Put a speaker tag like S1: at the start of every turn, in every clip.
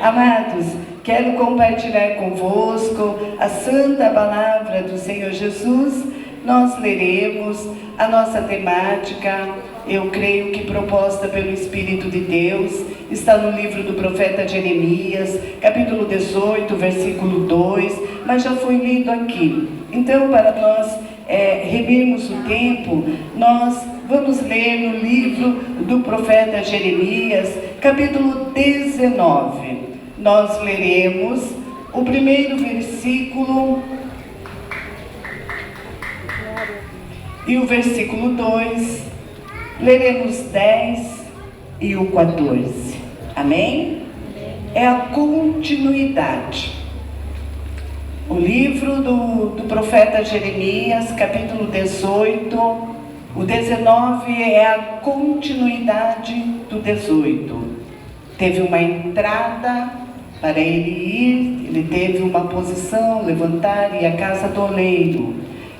S1: Amados, quero compartilhar convosco a santa palavra do Senhor Jesus. Nós leremos a nossa temática, eu creio que proposta pelo Espírito de Deus, está no livro do profeta Jeremias, capítulo 18, versículo 2, mas já foi lido aqui. Então, para nós remirmos o tempo, nós vamos ler no livro do profeta Jeremias, capítulo 19. Nós leremos o primeiro versículo e o versículo 2, leremos 10 e o 14. Amém? É a continuidade. O livro do profeta Jeremias, capítulo 18, o 19 é a continuidade do 18. Teve uma entrada para ele ir, ele teve uma posição, levantar e a casa do oleiro.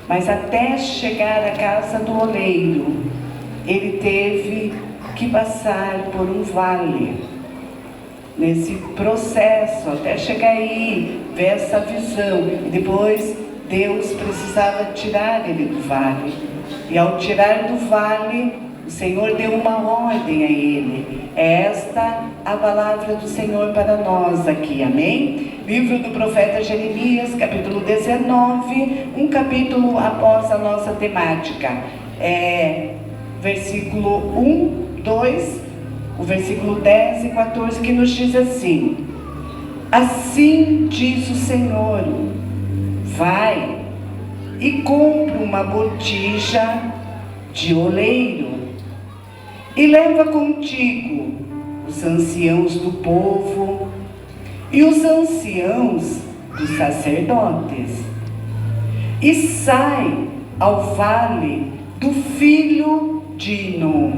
S1: Mas até chegar à casa do oleiro, ele teve que passar por um vale. Nesse processo, até chegar aí, ver essa visão. E depois, Deus precisava tirar ele do vale. E ao tirar do vale, o Senhor deu uma ordem a ele. É esta a palavra do Senhor para nós aqui, amém? Livro do profeta Jeremias, capítulo 19, um capítulo após a nossa temática. Versículo 1, 2, o versículo 10 e 14, que nos diz assim: assim diz o Senhor, vai e compra uma botija de oleiro e leva contigo os anciãos do povo e os anciãos dos sacerdotes, e sai ao vale do filho de Inom,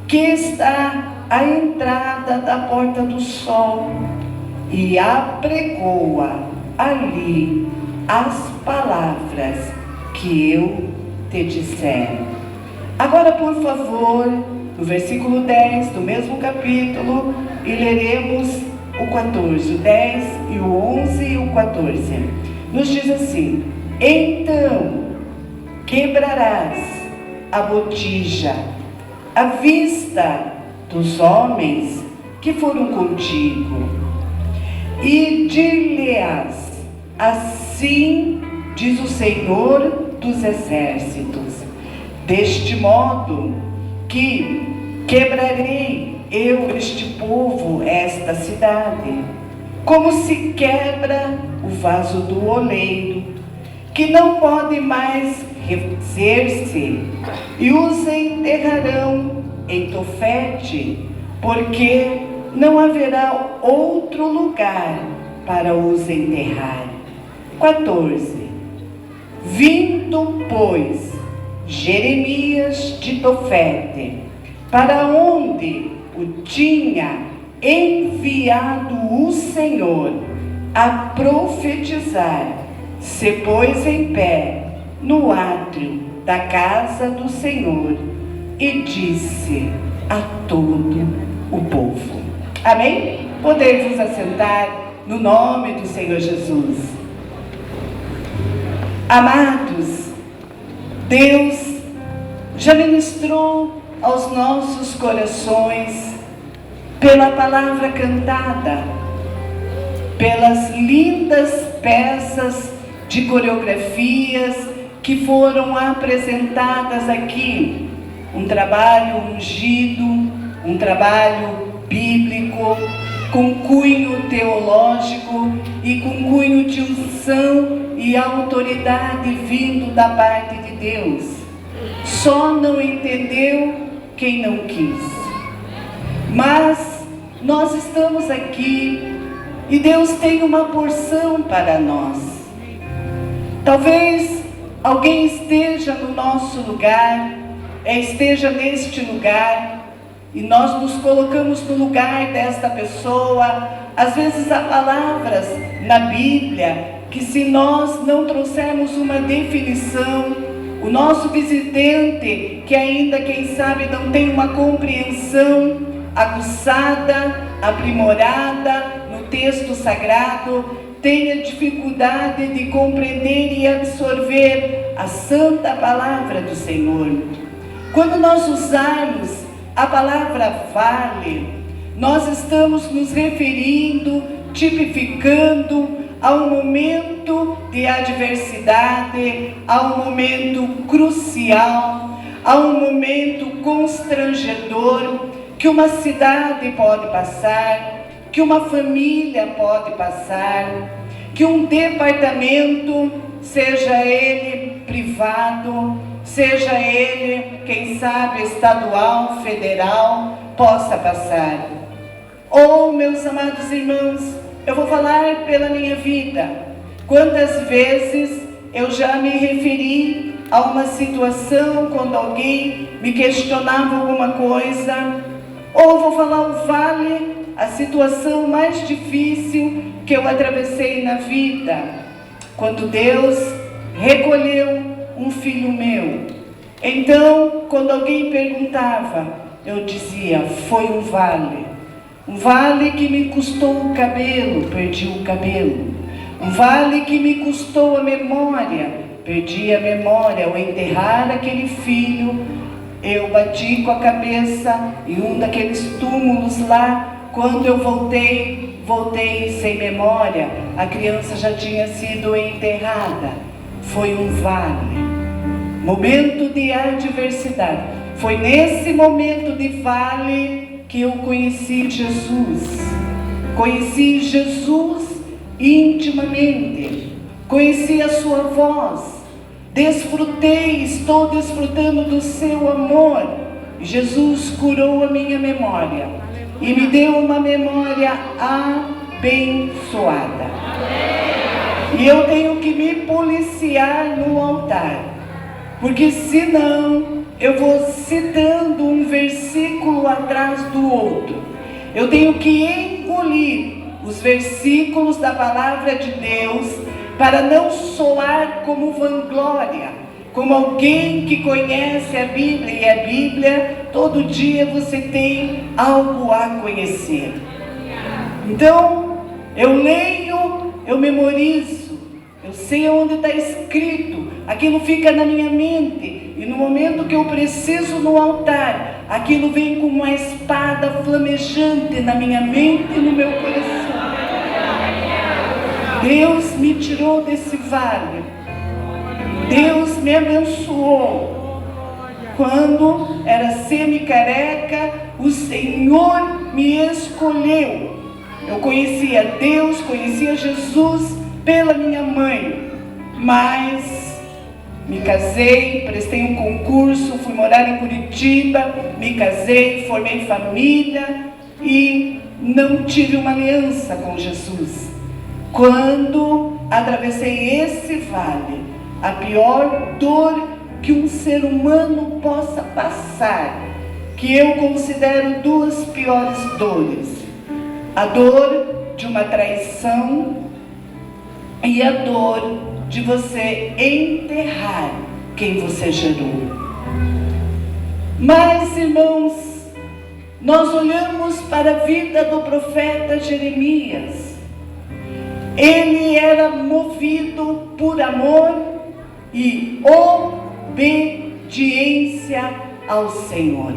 S1: que está à entrada da porta do sol, e apregoa ali as palavras que eu te disser. Agora, por favor, no versículo 10 do mesmo capítulo, e leremos o 14, o 10 e o 11 e o 14. Nos diz assim: então quebrarás a botija à vista dos homens que foram contigo, e dir-lhe-ás: assim diz o Senhor dos exércitos, deste modo que quebrarei eu este povo, esta cidade, como se quebra o vaso do oleiro, que não pode mais refazer-se, e os enterrarão em Tofete, porque não haverá outro lugar para os enterrar. 14. Vindo, pois, Jeremias de Tofete, para onde o tinha enviado o Senhor a profetizar, se pôs em pé no átrio da casa do Senhor e disse a todo o povo. Amém? Podemos nos assentar no nome do Senhor Jesus. Amados, Deus já ministrou aos nossos corações pela palavra cantada, pelas lindas peças de coreografias que foram apresentadas aqui. Um trabalho ungido, um trabalho bíblico, com cunho teológico e com cunho de unção e autoridade vindo da parte de Deus. Só não entendeu quem não quis. Mas nós estamos aqui e Deus tem uma porção para nós. Talvez alguém esteja no nosso lugar, esteja neste lugar, e nós nos colocamos no lugar desta pessoa. Às vezes há palavras na Bíblia que, se nós não trouxermos uma definição, o nosso visitante, que ainda, quem sabe, não tem uma compreensão aguçada, aprimorada no texto sagrado, tenha dificuldade de compreender e absorver a santa palavra do Senhor. Quando nós usarmos a palavra vale, nós estamos nos referindo, tipificando a um momento de adversidade, a um momento crucial, a um momento constrangedor que uma cidade pode passar, que uma família pode passar, que um departamento, seja ele privado, seja ele, quem sabe, estadual, federal, possa passar. Ou, meus amados irmãos, eu vou falar pela minha vida. Quantas vezes eu já me referi a uma situação quando alguém me questionava alguma coisa, ou vou falar o vale, a situação mais difícil que eu atravessei na vida, quando Deus recolheu um filho meu. Então, quando alguém perguntava, eu dizia, foi um vale que me custou o cabelo, perdi o cabelo. Um vale que me custou a memória, perdi a memória. Ao enterrar aquele filho, eu bati com a cabeça em um daqueles túmulos lá. Quando eu voltei sem memória, a criança já tinha sido enterrada. Foi um vale, momento de adversidade. Foi nesse momento de vale que eu conheci Jesus. Conheci Jesus intimamente, conheci a sua voz, estou desfrutando do seu amor. Jesus curou a minha memória e me deu uma memória abençoada. E eu tenho que me policiar no altar, porque senão eu vou citando um versículo atrás do outro. Eu tenho que engolir os versículos da palavra de Deus para não soar como vanglória, como alguém que conhece a Bíblia, e a Bíblia, todo dia você tem algo a conhecer. Então, eu leio, eu memorizo, eu sei onde está escrito, aquilo fica na minha mente, e no momento que eu preciso no altar, aquilo vem como uma espada flamejante na minha mente e no meu coração. Deus me tirou desse vale. Deus me abençoou. Quando era semi-careca, o Senhor me escolheu. Eu conhecia Deus, conhecia Jesus pela minha mãe. Mas me casei, prestei um concurso, fui morar em Curitiba, me casei, formei família e não tive uma aliança com Jesus. Quando atravessei esse vale, a pior dor que um ser humano possa passar, que eu considero duas piores dores: a dor de uma traição e a dor de você enterrar quem você gerou. Mas, irmãos, nós olhamos para a vida do profeta Jeremias. Ele era movido por amor e obediência ao Senhor.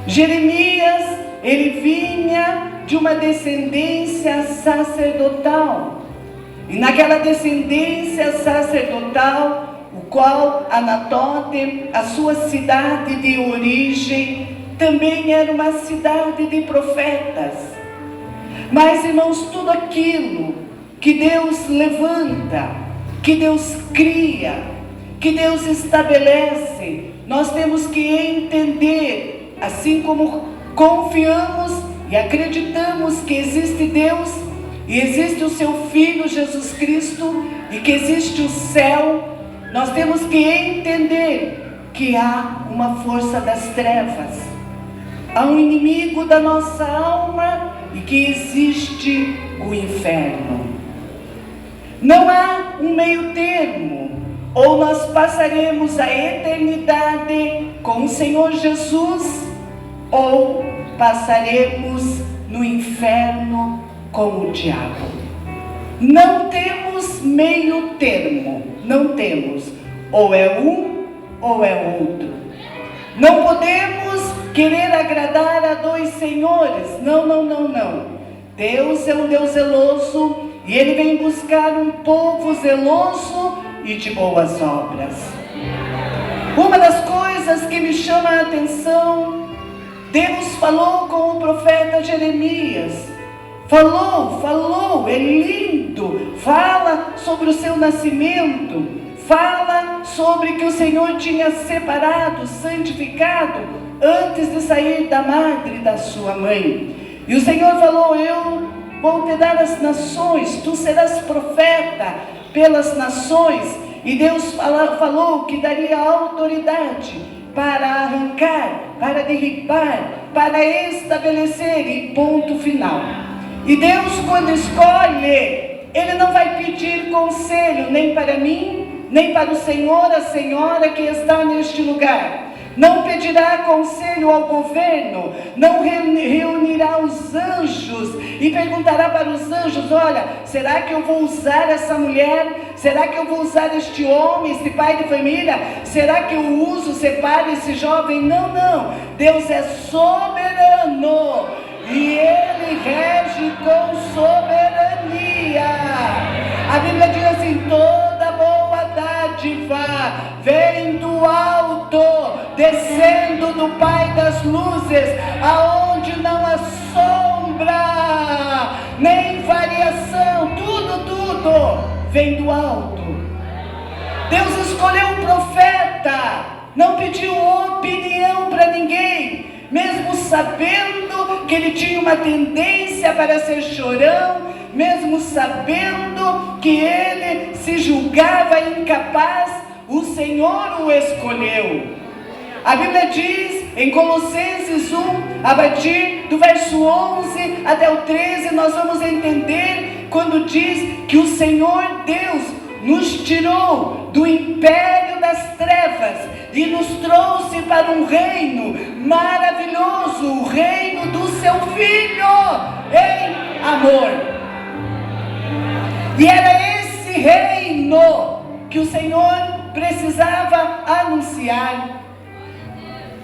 S1: Jeremias, ele vinha de uma descendência sacerdotal. E naquela descendência sacerdotal, o qual Anatote, a sua cidade de origem, também era uma cidade de profetas. Mas, irmãos, tudo aquilo que Deus levanta, que Deus cria, que Deus estabelece, nós temos que entender, assim como confiamos e acreditamos que existe Deus, e existe o seu Filho Jesus Cristo, e que existe o céu, nós temos que entender que há uma força das trevas, há um inimigo da nossa alma, e que existe o inferno. Não há um meio termo, ou nós passaremos a eternidade com o Senhor Jesus, ou passaremos no inferno com o diabo. Não temos meio termo, não temos. Ou é um ou é outro. Não podemos querer agradar a dois senhores. Não. Deus é um Deus zeloso e Ele vem buscar um povo zeloso e de boas obras. Uma das coisas que me chama a atenção, Deus falou com o profeta Jeremias. Falou, é lindo. Fala sobre o seu nascimento. Fala sobre que o Senhor tinha separado, santificado, antes de sair da madre da sua mãe. E o Senhor falou: eu vou te dar as nações, tu serás profeta pelas nações. E Deus falou que daria autoridade para arrancar, para derribar, para estabelecer, e ponto final. E Deus, quando escolhe, Ele não vai pedir conselho nem para mim, nem para o senhor, a senhora que está neste lugar. Não pedirá conselho ao governo, não reunirá os anjos e perguntará para os anjos: olha, será que eu vou usar essa mulher? Será que eu vou usar este homem, esse pai de família? Será que eu uso, separo esse jovem? Não. Deus é soberano e Ele rege com soberania. A Bíblia diz assim: toda boa dádiva vem do alto, descendo do Pai das luzes, aonde não há sombra, nem variação, tudo vem do alto. Deus escolheu um profeta, não pediu opinião para ninguém, mesmo sabendo que ele tinha uma tendência para ser chorão, mesmo sabendo que ele se julgava incapaz, o Senhor o escolheu. A Bíblia diz em Colossenses 1, a partir do verso 11 até o 13, nós vamos entender quando diz que o Senhor Deus nos tirou do império das trevas e nos trouxe para um reino maravilhoso, o reino do seu Filho em amor. E era esse reino que o Senhor precisava anunciar.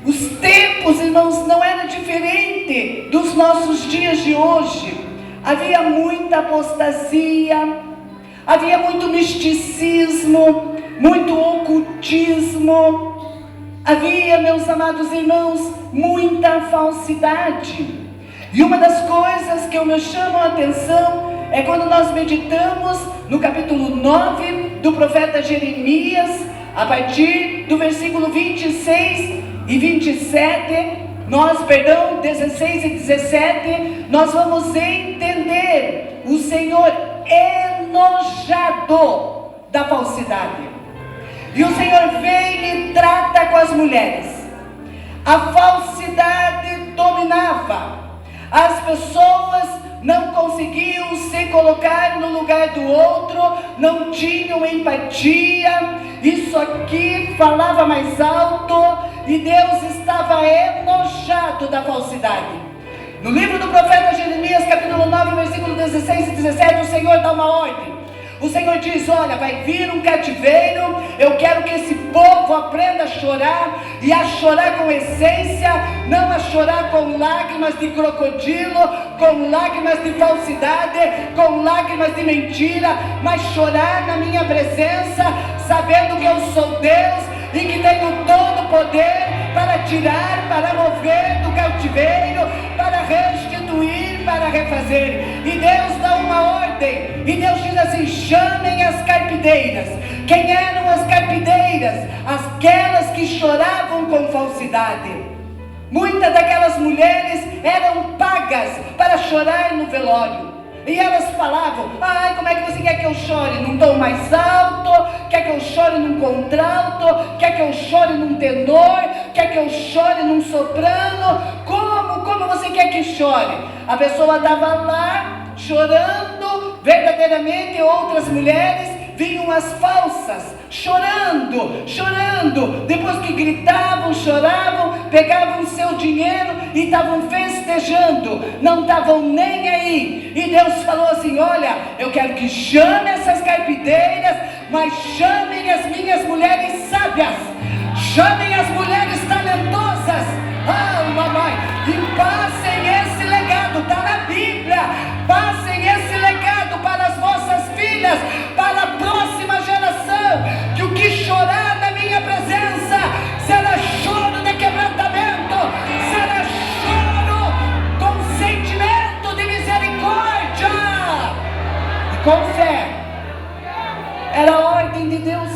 S1: Os tempos, irmãos, não eram diferentes dos nossos dias de hoje. Havia muita apostasia, havia muito misticismo, muito ocultismo. Havia, meus amados irmãos, muita falsidade. E uma das coisas que me chamam a atenção é quando nós meditamos no capítulo 9 do profeta Jeremias, a partir do versículo 26 e 27, 16 e 17, nós vamos entender o Senhor enojado da falsidade. E o Senhor vem e trata com as mulheres. A falsidade dominava. As pessoas não conseguiam se colocar no lugar do outro, não tinham empatia. Isso aqui falava mais alto e Deus estava enojado da falsidade. No livro do profeta Jeremias, capítulo 9, versículo 16 e 17, o Senhor dá uma ordem. O Senhor diz: olha, vai vir um cativeiro, eu quero que esse povo aprenda a chorar, e a chorar com essência, não a chorar com lágrimas de crocodilo, com lágrimas de falsidade, com lágrimas de mentira, mas chorar na minha presença, sabendo que eu sou Deus e que tenho todo o poder para tirar, para mover do cativeiro, para restituir, para refazer. E Deus dá uma ordem, e Deus diz assim: chamem as carpideiras. Quem eram as carpideiras? Aquelas que choravam com falsidade. Muitas daquelas mulheres eram pagas para chorar no velório. E elas falavam: ai, como é que você quer que eu chore num tom mais alto? Quer que eu chore num contralto? Quer que eu chore num tenor? Quer que eu chore num soprano? Como você quer que chore? A pessoa estava lá chorando verdadeiramente. Outras mulheres vinham as falsas, chorando, depois que gritavam, choravam, pegavam o seu dinheiro e estavam festejando, não estavam nem aí. E Deus falou assim: olha, eu quero que chame essas carpideiras, mas chamem as minhas mulheres sábias, chamem as mulheres talentosas, mamãe, e passem esse legado, está na Bíblia, passem esse legado para as vossas filhas, para a próxima geração, que o que chorar na minha presença será choro de quebrantamento, será choro com sentimento de misericórdia e com fé. Era a ordem de Deus.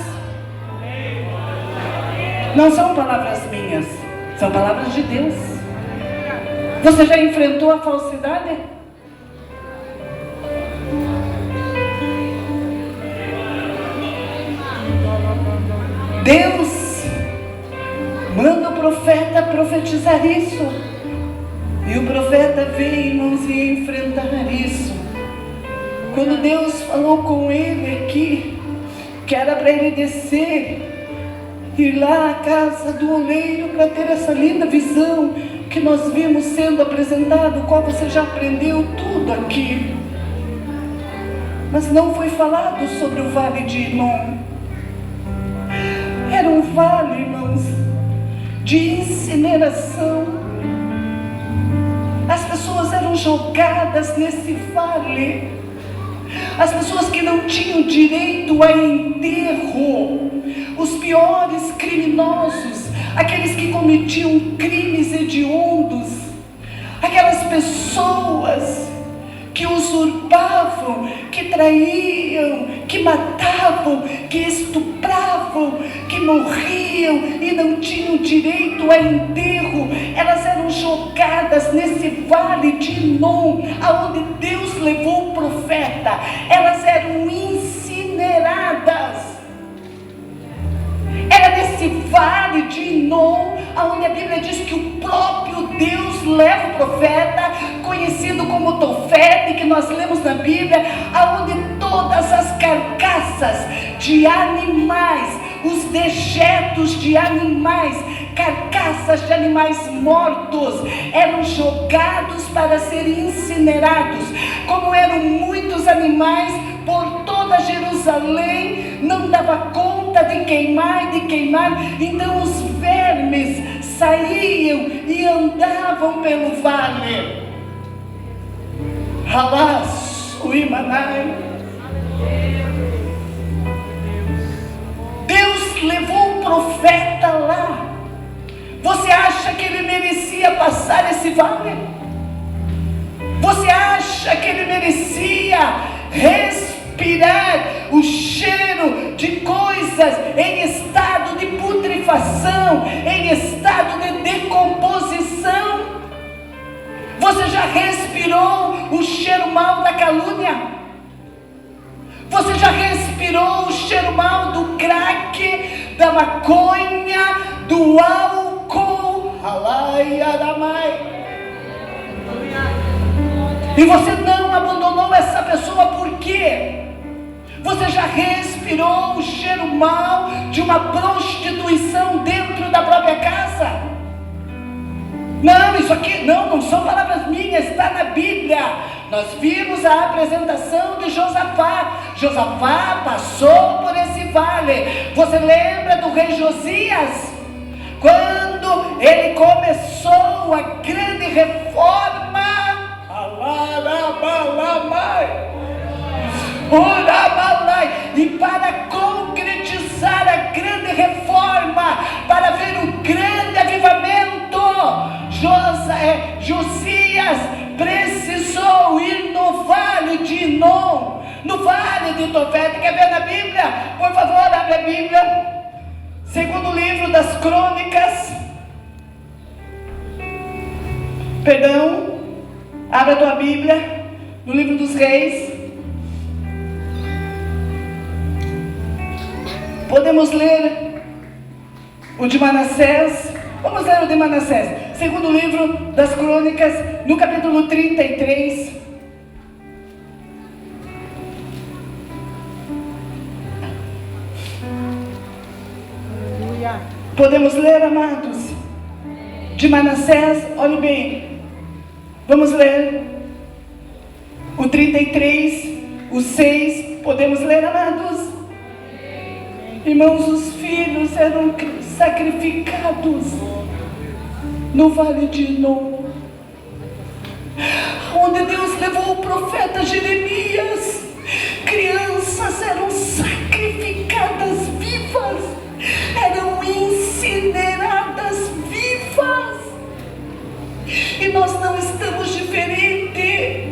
S1: Não são palavras minhas, são palavras de Deus. Você já enfrentou a falsidade? Deus manda o profeta profetizar isso, e o profeta veio, irmãos, e enfrentar isso. Quando Deus falou com ele aqui, que era para ele descer, ir lá à casa do oleiro para ter essa linda visão que nós vimos sendo apresentado, o qual você já aprendeu tudo aqui. Mas não foi falado sobre o vale de Inom. Era um vale, irmãos, de incineração. As pessoas eram jogadas nesse vale. As pessoas que não tinham direito a enterro, os piores criminosos, aqueles que cometiam crimes hediondos, aquelas pessoas que usurpavam, que traíam, que matavam, que estupravam, que morriam e não tinham direito a enterro, elas eram jogadas nesse vale de Inom, aonde Deus levou o profeta. Elas eram incineradas. Era nesse vale de Inom, onde a Bíblia diz que o próprio Deus leva o profeta, conhecido como Tofete, que nós lemos na Bíblia, aonde todas as carcaças de animais, os dejetos de animais, carcaças de animais mortos, eram jogados para serem incinerados. Como eram muitos animais por toda Jerusalém, não dava conta de queimar, então os vermes saíam e andavam pelo vale. Halás, Uimanai. Deus levou o profeta lá. Você acha que ele merecia passar esse vale? Você acha que ele merecia respirar o cheiro de coisas em estado de putrefação, em estado de decomposição? Você já respirou o cheiro mau da calúnia? Você já respirou o cheiro mau do crack, da maconha, do álcool? Alai, aramai. E você não abandonou essa pessoa por quê? Você já respirou o cheiro mau de uma prostituição dentro da própria casa? Não, isso aqui não são palavras minhas, está na Bíblia. Nós vimos a apresentação de Josafá. Josafá passou por esse vale. Você lembra do rei Josias? Quando ele começou a grande reforma, e para concretizar a grande reforma, para ver o grande avivamento, Josias precisou ir no vale de Inom, no vale de Tofete. Quer ver na Bíblia? Por favor, abre a Bíblia. Segundo livro das Crônicas. Perdão. Abra a tua Bíblia no livro dos Reis. Podemos ler o de Manassés. Vamos ler o de Manassés. Segundo livro das Crônicas, no capítulo 33. Podemos ler, amados? de Manassés, olhe bem, vamos ler o 33, o 6, podemos ler, amados? Irmãos, os filhos eram sacrificados no vale de Inom, onde Deus levou o profeta Jeremias. Crianças eram sacrificadas vivas, eram incineradas vivas, e nós não estamos diferentes.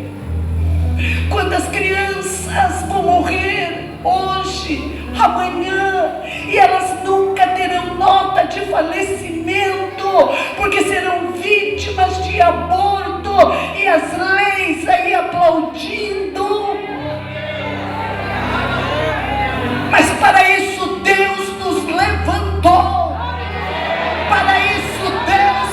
S1: Quantas crianças vão morrer hoje, amanhã, e elas nunca terão nota de falecimento, porque serão vítimas de aborto, e as leis aí aplaudindo. Mas para isso Deus nos levantou, para isso Deus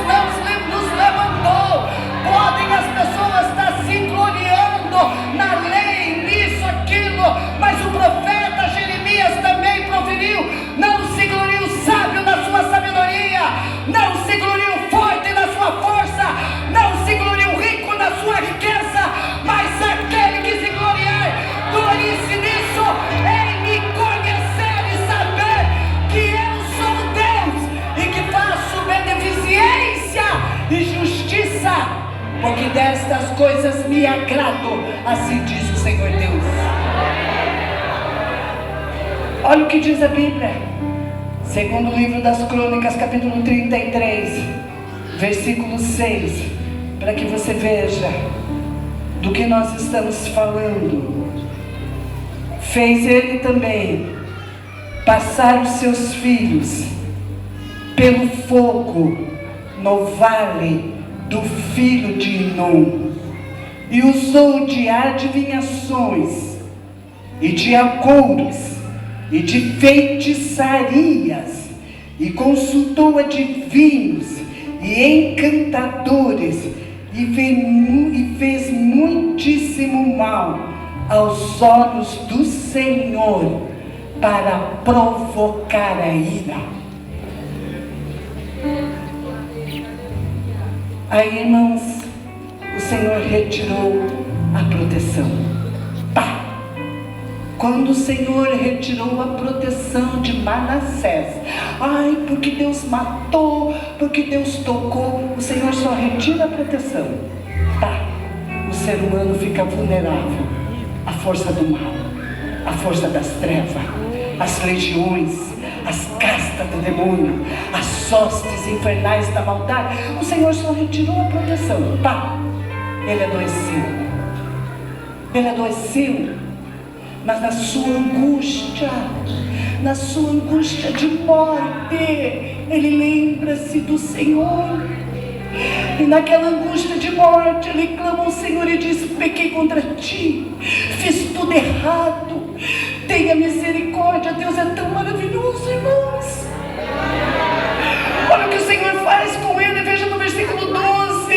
S1: nos levantou. Podem as pessoas estar se gloriando na lei, nisso, aquilo, mas o profeta Jeremias também proferiu: não se glorie o sábio na sua sabedoria, não se glorie o forte na sua força, não se glorie o rico na sua riqueza, mas aquele que se gloriar, glorie-se nisso, em me conhecer e saber que eu sou Deus e que faço beneficência e justiça, porque destas coisas me agrado, assim diz o Senhor Deus. Olha o que diz a Bíblia, segundo o livro das Crônicas, capítulo 33, versículo 6, para que você veja do que nós estamos falando. Fez ele também passar os seus filhos pelo fogo no vale do filho de Inom, e usou de adivinhações e de agouros e de feitiçarias, e consultou adivinhos e encantadores, e fez muitíssimo mal aos olhos do Senhor, para provocar a ira. Aí, irmãos, o Senhor retirou a proteção. Pá! Quando o Senhor retirou a proteção de Manassés, ai, porque Deus matou, porque Deus tocou, o Senhor só retira a proteção. Pá! O ser humano fica vulnerável à força do mal, à força das trevas, às legiões, as castas do demônio, as hostes infernais da maldade. O Senhor só retirou a proteção. Pá! Ele adoeceu. Ele adoeceu, mas na sua angústia de morte, ele lembra-se do Senhor. E naquela angústia de morte, ele clama ao Senhor e diz: pequei contra ti, fiz tudo errado, tenha misericórdia. Deus é tão maravilhoso, irmãos. Olha o que o Senhor faz com ele, veja no versículo 12. E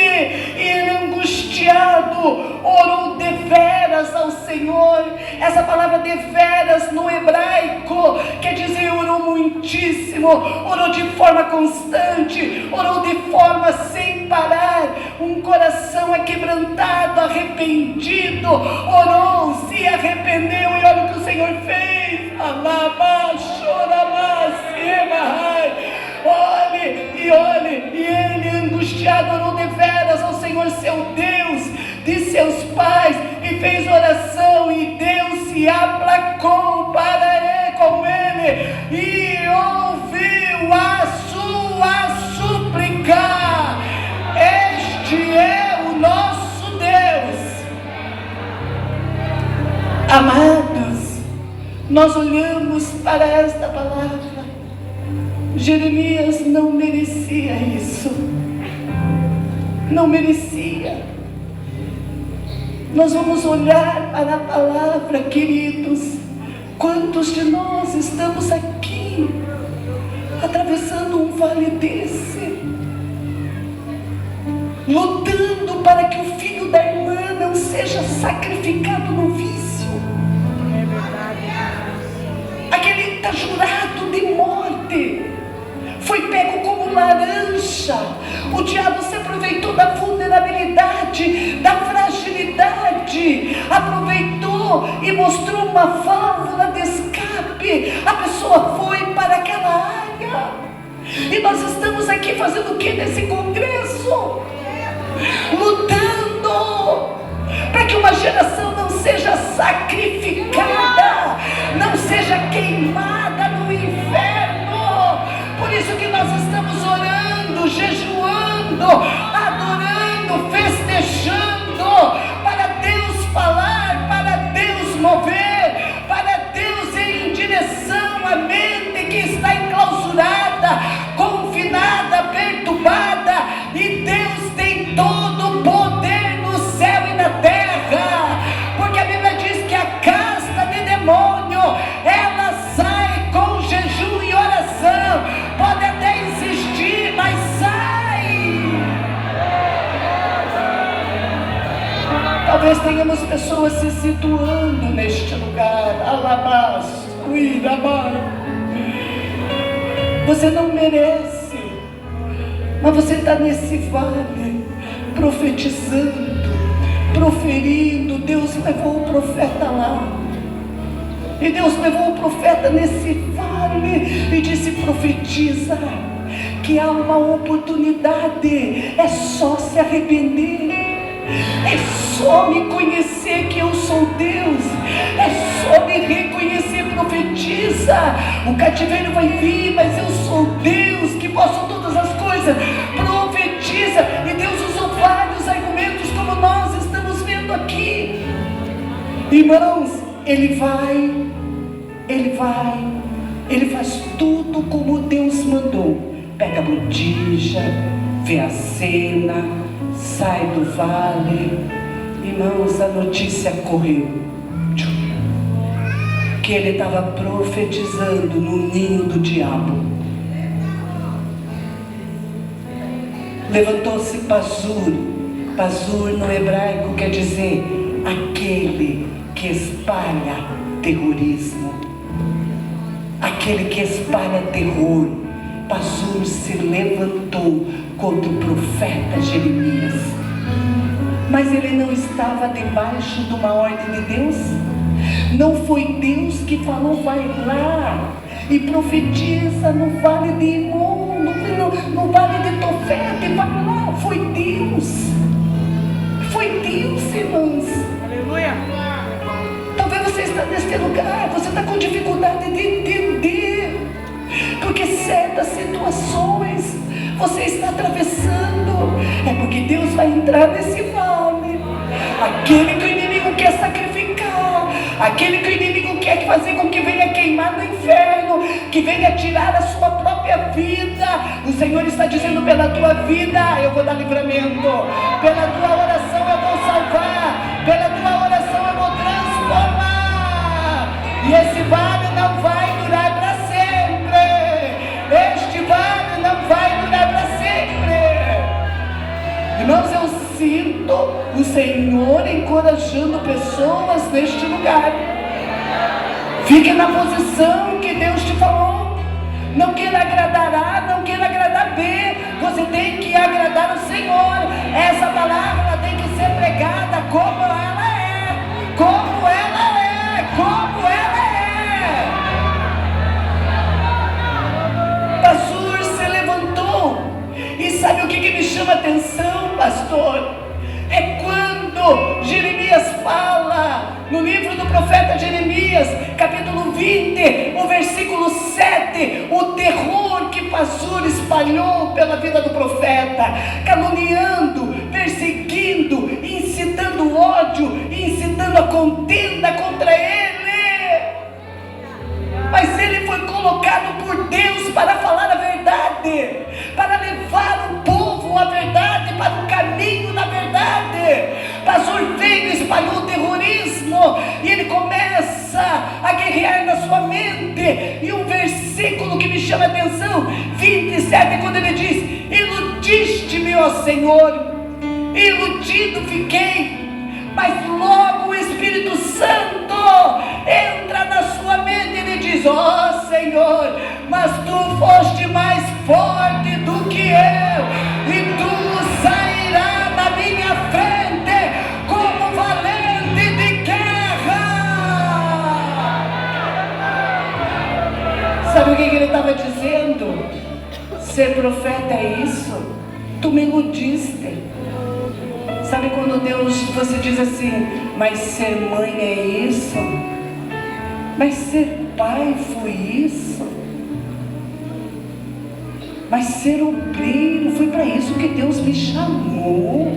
S1: ele, angustiado, orou deveras ao Senhor. Essa palavra deveras no hebraico quer dizer orou muitíssimo, orou de forma constante, orou de forma sem parar. Um coração aquebrantado, arrependido, orou, se arrependeu, e olha o que o Senhor fez. Olhe, e ele, angustiado, orou deveras ao Senhor seu Deus, de seus pais, e fez oração, e Deus se aplacou com ele, e ouviu a sua súplica. Este é o nosso Deus. Amados, nós olhamos para esta palavra. Jeremias não merecia isso, não merecia. Nós vamos olhar para a palavra, queridos. Quantos de nós estamos aqui atravessando um vale desse, lutando para que o filho da irmã não seja sacrificado no vício? Aquele está jurado de morte, foi pego como como laranja. O diabo se aproveitou da vulnerabilidade, da fragilidade, aproveitou e mostrou uma válvula de escape. A pessoa foi para aquela área. E nós estamos aqui fazendo o que nesse congresso? Lutando para que uma geração não seja sacrificada, não seja queimada no inferno. Por isso que nós estamos orando, jejuando, adorando, festejando, para Deus falar, para Deus mover, para Deus ir em direção à mente que está enclausurada, confinada, perturbada. E Deus tem todo o poder no céu e na terra, porque a Bíblia diz que a casta de demônio, ela sai com jejum e oração. Pode até insistir, mas sai. Talvez tenhamos pessoas se situando neste lugar. Alabás, cuidabá. Você não merece, mas você está nesse vale, profetizando, proferindo. Deus levou o profeta lá, e Deus levou o profeta nesse vale e disse: profetiza, que há uma oportunidade, é só se arrepender, é só me conhecer que eu sou Deus, é só me reconhecer. Profetiza, o cativeiro vai vir, mas eu sou Deus que posso todas as coisas. Profetiza, e Deus usou vários argumentos como nós estamos vendo aqui. Irmãos, Ele faz tudo como Deus mandou. Pega a botija, vê a cena, sai do vale. Irmãos, a notícia correu que ele estava profetizando no ninho do diabo. Levantou-se Pazur. Pazur no hebraico quer dizer aquele que espalha terrorismo, aquele que espalha terror. Pazur se levantou contra o profeta Jeremias, mas ele não estava debaixo de uma ordem de Deus. Não foi Deus que falou: vai lá e profetiza no vale de Imon, no vale de Tofete, vai lá. Foi Deus, irmãos. Aleluia. Talvez você está nesse lugar, você está com dificuldade de entender, porque certas situações você está atravessando, é porque Deus vai entrar nesse vale. Aquele que o inimigo quer sacrificar, aquele que o inimigo quer fazer com que venha queimar no inferno, que venha tirar a sua própria vida, o Senhor está dizendo: pela tua vida eu vou dar livramento, pela tua oração eu vou salvar, pela tua oração eu vou transformar. E esse vale não vai durar para sempre, este vale não vai durar para sempre. Irmãos, eu sinto o Senhor encorajando pessoas neste lugar. Fique na posição que Deus te falou. Não queira agradar A, não queira agradar B. Você tem que agradar o Senhor. Essa palavra tem que ser pregada como ela é, como ela é, como ela é. Pazur se levantou. E sabe o que me chama a atenção, pastor? É quando Jeremias fala, no livro do profeta Jeremias, capítulo 20, o versículo 7, o terror que Pazur espalhou pela vida do profeta, caluniando, perseguindo, incitando ódio, incitando a contenda contra ele. Mas ele foi colocado por Deus para falar a verdade, para levar o povo à verdade, para o caminho da verdade. Pazur veio e espalhou o terrorismo, e ele começa a guerrear na sua mente. E um versículo que me chama a atenção, 27, quando ele diz: iludiste-me, ó Senhor, iludido fiquei. Mas logo o Espírito Santo entra na sua mente e ele diz: ó Senhor, mas tu foste mais forte do Ser profeta é isso? Tu me iludiste. Sabe quando Deus, você diz assim, mas ser mãe é isso? Mas ser pai foi isso? Mas ser obreiro foi para isso que Deus me chamou.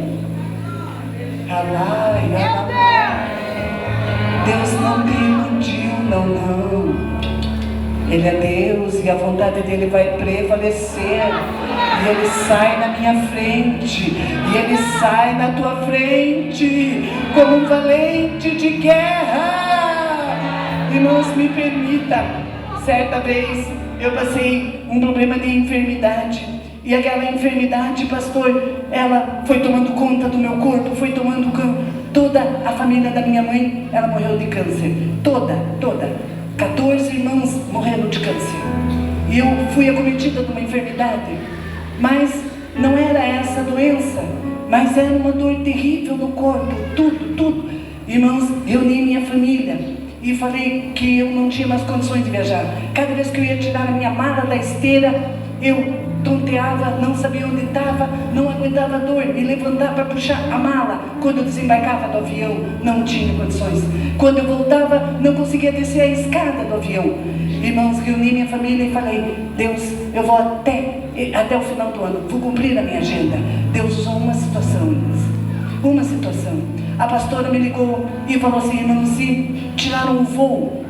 S1: Deus não te iludiu, não. Ele é Deus e a vontade dele vai prevalecer. E ele sai na minha frente. E ele sai na tua frente como um valente de guerra. Irmãos, me permita. Certa vez eu passei um problema de enfermidade. E aquela enfermidade, pastor, ela foi tomando conta do meu corpo, foi tomando toda a família da minha mãe, ela morreu de câncer. Toda. 14 irmãos morreram de câncer. E eu fui acometida de uma enfermidade. Mas não era essa a doença, mas era uma dor terrível no corpo, tudo. Irmãos, reuni minha família e falei que eu não tinha mais condições de viajar. Cada vez que eu ia tirar a minha mala da esteira, eu tonteava, não sabia onde estava, não aguentava a dor, me levantava para puxar a mala. Quando eu desembarcava do avião, não tinha condições. Quando eu voltava, não conseguia descer a escada do avião. Irmãos, reuni minha família e falei, Deus, eu vou até o final do ano, vou cumprir a minha agenda. Deus usou uma situação. A pastora me ligou e falou assim, irmão, se tiraram o voo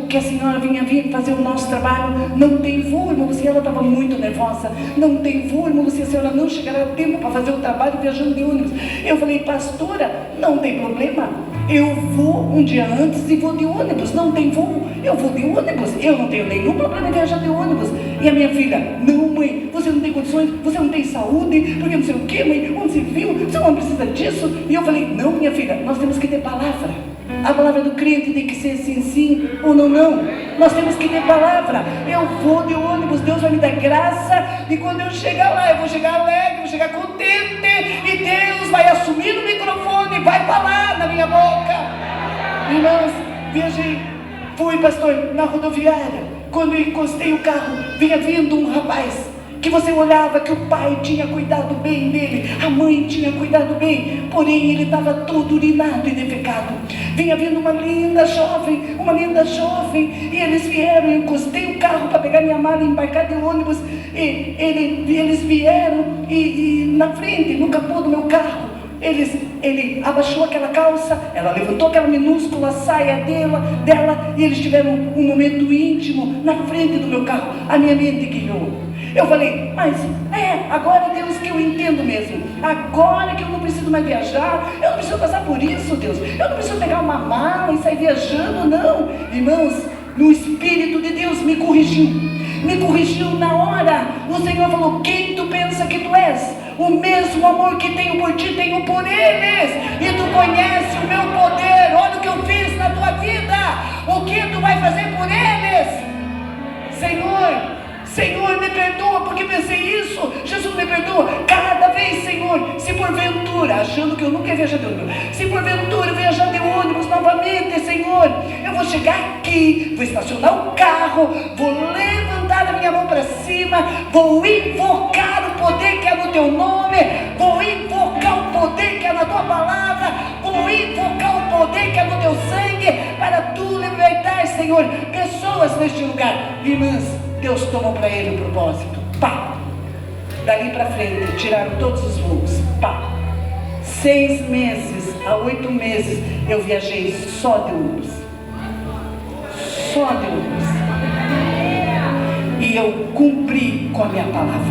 S1: que a senhora vinha vir fazer o nosso trabalho, não tem voo, irmão, e ela estava muito nervosa, não tem voo, irmão, se a senhora não chegará a tempo para fazer o trabalho viajando de ônibus. Eu falei, pastora, não tem problema, eu vou um dia antes e vou de ônibus, não tem voo, eu vou de ônibus, eu não tenho nenhum problema em viajar de ônibus. E a minha filha, não mãe, você não tem condições, você não tem saúde, porque não sei o que, mãe, onde você viu, você não precisa disso. E eu falei, não minha filha, nós temos que ter palavra. A palavra do crente tem que ser sim ou não. Nós temos que ter palavra. Eu vou de ônibus, Deus vai me dar graça. E quando eu chegar lá, eu vou chegar alegre, vou chegar contente. E Deus vai assumir o microfone, vai falar na minha boca. Irmãos, viajei, fui, pastor, na rodoviária. Quando eu encostei o carro, vinha vindo um rapaz que você olhava que o pai tinha cuidado bem dele, a mãe tinha cuidado bem, porém ele estava todo urinado e defecado. Vinha vindo uma linda jovem, e eles vieram, eu encostei o carro para pegar minha mala e embarcar de ônibus, e eles vieram, e na frente, no capô do meu carro, ele abaixou aquela calça, ela levantou aquela minúscula saia dela, e eles tiveram um momento íntimo na frente do meu carro. A minha mente guiou. Eu falei, mas agora Deus que eu entendo mesmo, agora que eu não preciso mais viajar, eu não preciso passar por isso, Deus, eu não preciso pegar uma mala e sair viajando, não. Irmãos, no Espírito de Deus me corrigiu na hora. O Senhor falou, quem tu pensa que tu és? O mesmo amor que tenho por ti, tenho por eles, e tu conhece o meu poder. Olha o que eu fiz na tua vida, o que tu vai fazer por eles? Senhor, me perdoa porque pensei isso. Jesus, me perdoa. Cada vez, Senhor, se porventura, achando que eu nunca ia viajar de ônibus, se porventura eu viajar de ônibus novamente, Senhor, eu vou chegar aqui, vou estacionar o carro, vou levantar a minha mão para cima, vou invocar o poder que é no teu nome, vou invocar o poder que é na tua palavra, vou invocar o poder que é no teu sangue, para tu libertar, Senhor, pessoas neste lugar. Irmãs, Deus tomou para ele o propósito. Pá! Dali para frente, tiraram todos os voos. Pá! 6 meses a 8 meses, eu viajei só de ônibus. E eu cumpri com a minha palavra.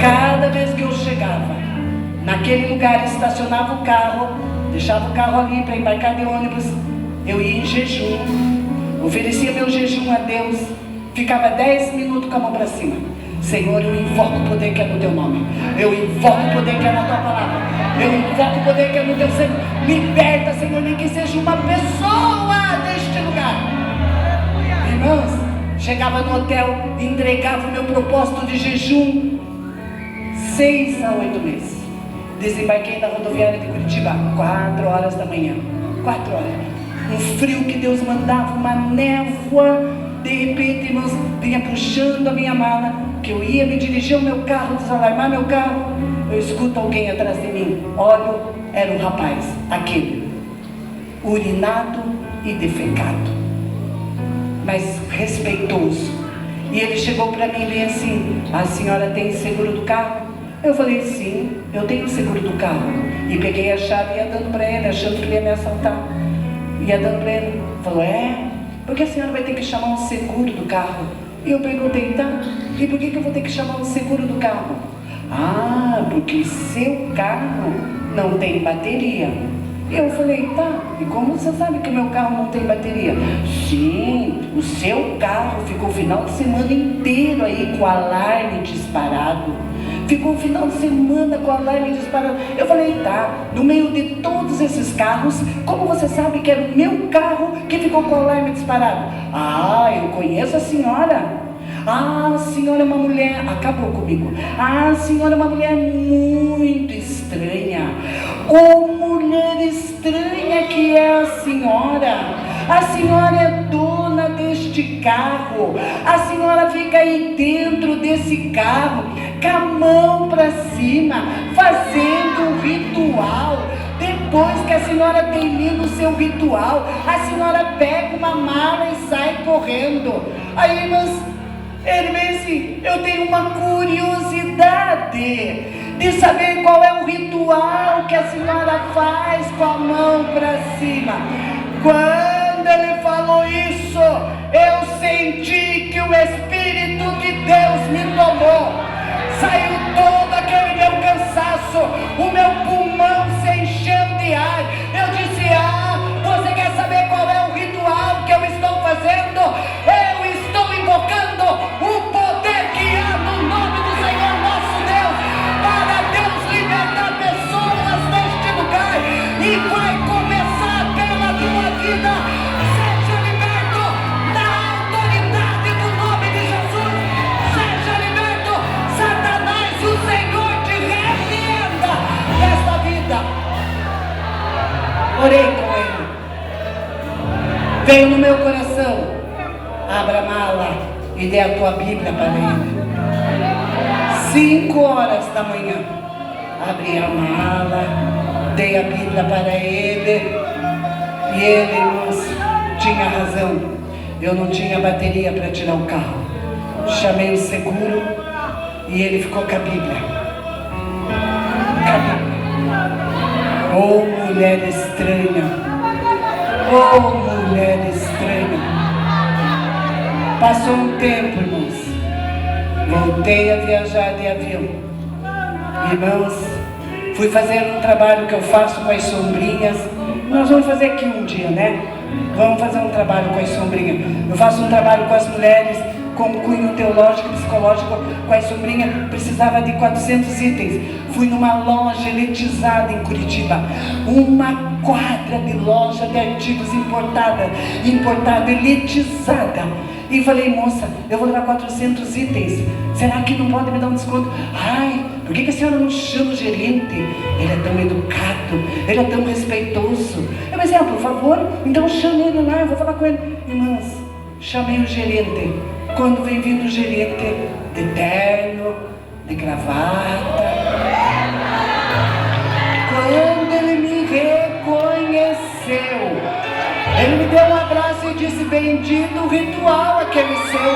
S1: Cada vez que eu chegava naquele lugar, estacionava o carro, deixava o carro ali para embarcar de ônibus, eu ia em jejum. Oferecia meu jejum a Deus, ficava 10 minutos com a mão para cima. Senhor, eu invoco o poder que é no teu nome, eu invoco o poder que é na tua palavra, eu invoco o poder que é no teu sangue. Liberta, Senhor, nem que seja uma pessoa deste lugar. Irmãos, chegava no hotel, entregava o meu propósito de jejum, 6 a 8 meses. Desembarquei na rodoviária de Curitiba, 4 horas da manhã. 4 horas. Um frio que Deus mandava, uma névoa De repente, irmãos, vinha puxando a minha mala, que eu ia me dirigir ao meu carro, desalarmar meu carro. Eu escuto alguém atrás de mim. Olho, era um rapaz, aquele, urinado e defecado, mas respeitoso. E ele chegou para mim bem assim: a senhora tem seguro do carro? Eu falei: sim, eu tenho seguro do carro. E peguei a chave e ia dando para ele, achando que ele ia me assaltar. Ia dando para ele. Falou: é? Porque a senhora vai ter que chamar um seguro do carro. E eu perguntei: tá, e por que eu vou ter que chamar um seguro do carro? Ah, porque seu carro não tem bateria. Eu falei: tá, e como você sabe que o meu carro não tem bateria? Sim, o seu carro ficou o final de semana inteiro aí com o alarme disparado. Ficou o final de semana com o alarme disparado. Eu falei: tá, no meio de todos esses carros, como você sabe que era o meu carro que ficou com o alarme disparado? Ah, eu conheço a senhora. Ah, a senhora é uma mulher, acabou comigo. Ah, a senhora é uma mulher muito estranha. Oh, mulher estranha que é a senhora. A senhora é dona deste carro. A senhora fica aí dentro desse carro, com a mão para cima, fazendo um ritual. Depois que a senhora termina o seu ritual, a senhora pega uma mala e sai correndo. Aí, irmãs, ele vem assim: eu tenho uma curiosidade de saber qual é o ritual que a senhora faz com a mão para cima. Quando ele falou isso, eu senti que o Espírito de Deus me tomou. Saiu todo aquele meu cansaço, o meu pulmão se encheu de ar. Eu disse: ah, você quer saber qual é o ritual que eu estou fazendo? Eu estou invocando o poder que há no nome do Senhor nosso Deus, para Deus libertar pessoas deste lugar. E vai começar pela tua vida. Seja liberto na autoridade do nome de Jesus. Seja liberto, Satanás, o Senhor te repreenda nesta vida. Orei com ele. Veio no meu coração: abra a mala e dê a tua Bíblia para ele. 5 horas da manhã, abri a mala, dei a Bíblia para ele. E ele, irmãos, tinha razão. Eu não tinha bateria para tirar o carro. Chamei o seguro e ele ficou com a Bíblia. Oh, mulher estranha. Oh, mulher estranha. Passou um tempo, irmãos. Voltei a viajar de avião. Irmãos, fui fazer um trabalho que eu faço com as sombrinhas. Nós vamos fazer aqui um dia, né? Vamos fazer um trabalho com as sombrinhas. Eu faço um trabalho com as mulheres, com cunho teológico, psicológico, com as sombrinhas. Precisava de 400 itens. Fui numa loja eletizada em Curitiba. Uma quadra de loja de artigos importada, eletizada. E falei: moça, eu vou levar 400 itens. Será que não pode me dar um desconto? Ai, por que a senhora não chama o gerente? Ele é tão educado, ele é tão respeitoso. Eu pensei: por favor, então chame ele lá, eu vou falar com ele. Irmãos, chamei o gerente. Quando vem vindo o gerente, de terno, de gravata. Quando ele me reconheceu, ele me deu um abraço e disse: bendito o ritual aquele seu.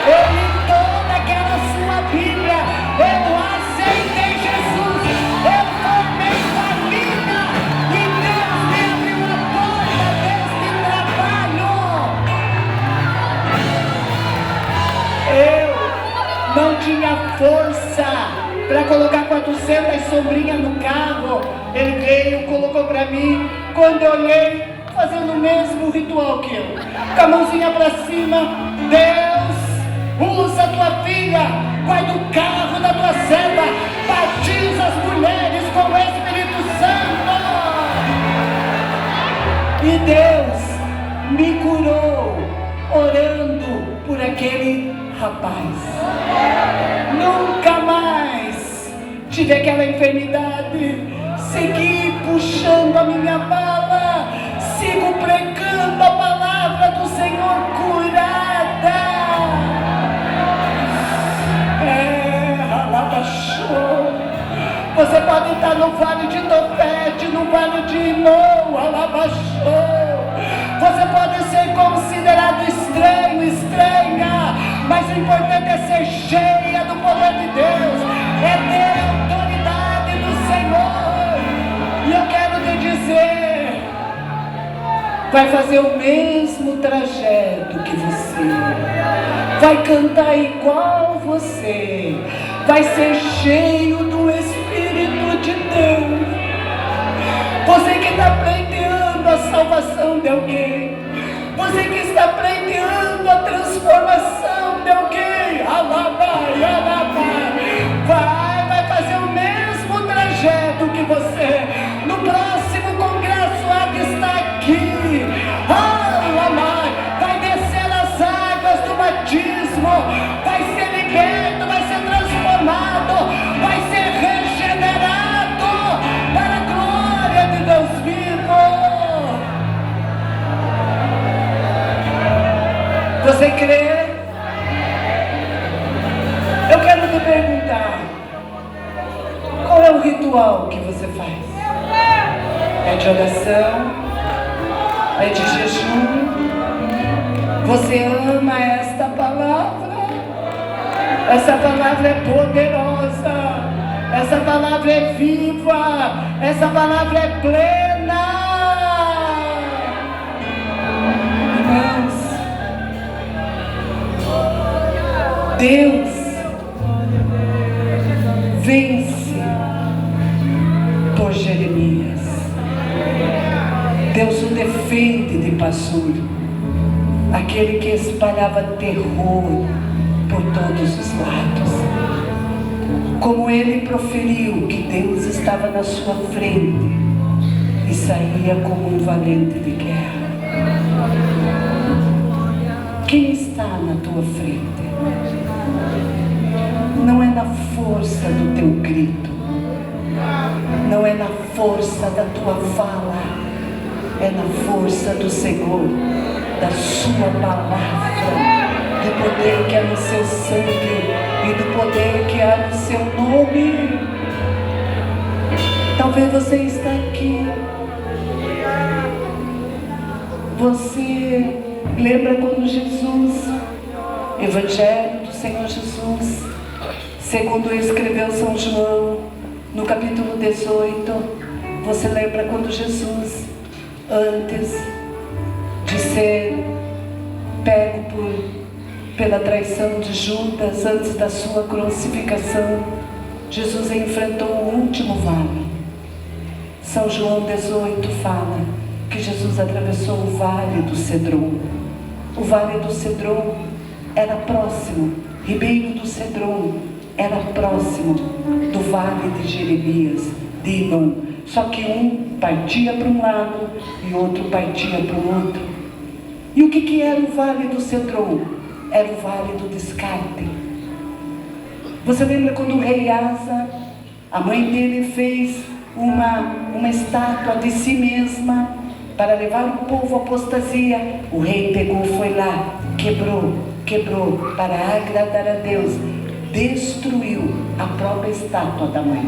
S1: Ele toda aquela sua Bíblia. Eu aceitei Jesus. Eu formei família. E Deus me abriu a porta deste trabalho. Eu não tinha força para colocar 400 sombrinhas no carro. Ele veio, colocou para mim. Quando eu olhei, fazendo o mesmo ritual que eu, com a mãozinha para cima: Deus, usa a tua filha, vai do carro da tua serva, batiza as mulheres com o Espírito Santo. E Deus me curou, orando por aquele rapaz. Nunca mais tive aquela enfermidade. Segui puxando a minha mala, sigo pregando a palavra do Senhor, curado Você pode estar no vale de Tofete, no vale de Inon, Alabachou. Você pode ser considerado estranho, estranha, mas o importante é ser cheia do poder de Deus, é ter a autoridade do Senhor. E eu quero te dizer, vai fazer o mesmo trajeto que você, vai cantar igual você, vai ser cheio do Espírito de Deus. Você que está pleiteando a salvação de alguém, você que está pleiteando a transformação de alguém, alabai, vai fazer o mesmo trajeto que você. No próximo congresso há de estar aqui, vai descer as águas do batismo, vai ser liberto, vai ser transformado, vai ser regenerado para a glória de Deus vivo. Você crê? Eu quero te perguntar, qual é o ritual que você faz? É de oração? É de jejum? Você ama esta palavra? Essa palavra é poderosa, essa palavra é viva, essa palavra é plena. Irmãos, Deus vence por Jeremias. Deus o defende de Passur, aquele que espalhava terror por todos os lados. Como ele proferiu que Deus estava na sua frente e saía como um valente de guerra. Quem está na tua frente? Não é na força do teu grito, não é na força da tua fala, é na força do Senhor, da sua palavra, do poder que há no seu sangue e do poder que há no seu nome. Talvez você está aqui, você lembra quando Jesus, Evangelho do Senhor Jesus, segundo escreveu São João, no capítulo 18, você lembra quando Jesus, antes de ser pego pela traição de Judas, antes da sua crucificação, Jesus enfrentou o último vale. São João 18 fala que Jesus atravessou o vale do Cedron. O vale do Cedron era próximo, Ribeiro do Cedron era próximo do vale de Jeremias, de Inon. Só que um partia para um lado e outro partia para o outro. E o que era o vale do Cedron? Era o vale do descarte. Você lembra quando o rei Asa, a mãe dele fez uma estátua de si mesma para levar o povo à apostasia? O rei pegou, foi lá, quebrou para agradar a Deus, destruiu a própria estátua da mãe.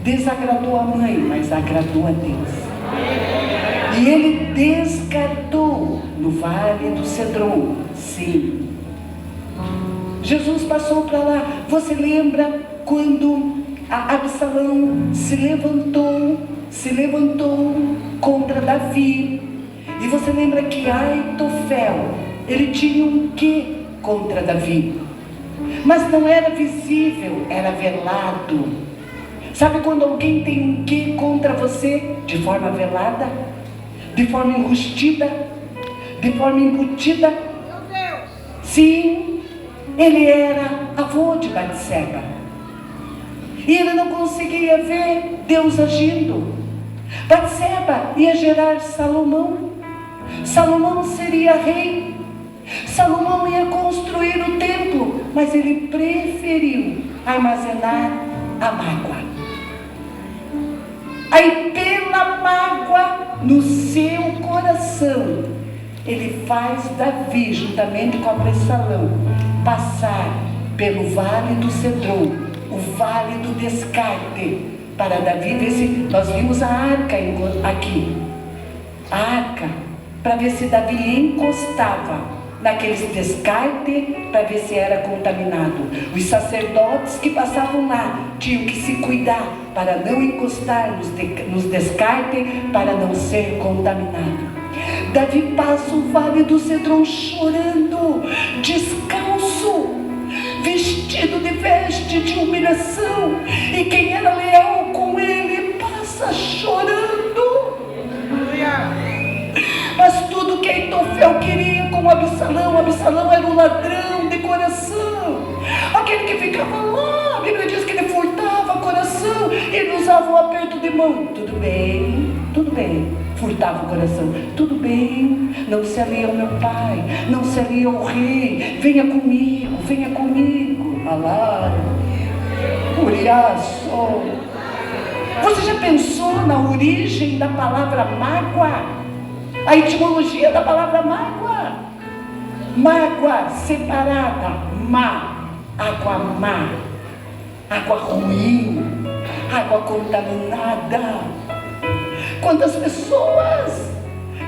S1: Desagradou a mãe, mas agradou a Deus. E ele descartou no vale do Cedron. Sim. Jesus passou para lá. Você lembra quando Absalão se levantou contra Davi? E você lembra que Aitofel, ele tinha um quê contra Davi? Mas não era visível, era velado. Sabe quando alguém tem um quê contra você de forma velada? De forma enrustida? De forma embutida? Meu Deus! Sim, ele era avô de Batseba. E ele não conseguia ver Deus agindo. Batseba ia gerar Salomão. Salomão seria rei. Salomão ia construir o templo, mas ele preferiu armazenar a mágoa. Aí pela mágoa no seu coração, ele faz Davi, juntamente com Absalão, passar pelo vale do Cedron o vale do descarte para Davi ver se... Nós vimos a arca aqui, a arca, para ver se Davi encostava naqueles descartes, para ver se era contaminado. Os sacerdotes que passavam lá tinham que se cuidar para não encostar nos descartes, para não ser contaminado. Davi passa o vale do Cedron chorando, descalço, vestido de veste de humilhação, e quem era leal com ele passa chorando. Mas tudo que Aitofel queria com Absalão, Absalão era um ladrão de coração, aquele que ficava lá. A Bíblia diz que ele furtava o coração, ele usava um aperto de mão. Tudo bem, furtava o coração. Tudo bem, não se alia ao meu pai, não se alia ao rei, venha comigo. Alá, Uriaço. Você já pensou na origem da palavra mágoa? A etimologia da palavra mágoa. Mágoa separada, água má, água ruim, água contaminada. Quantas pessoas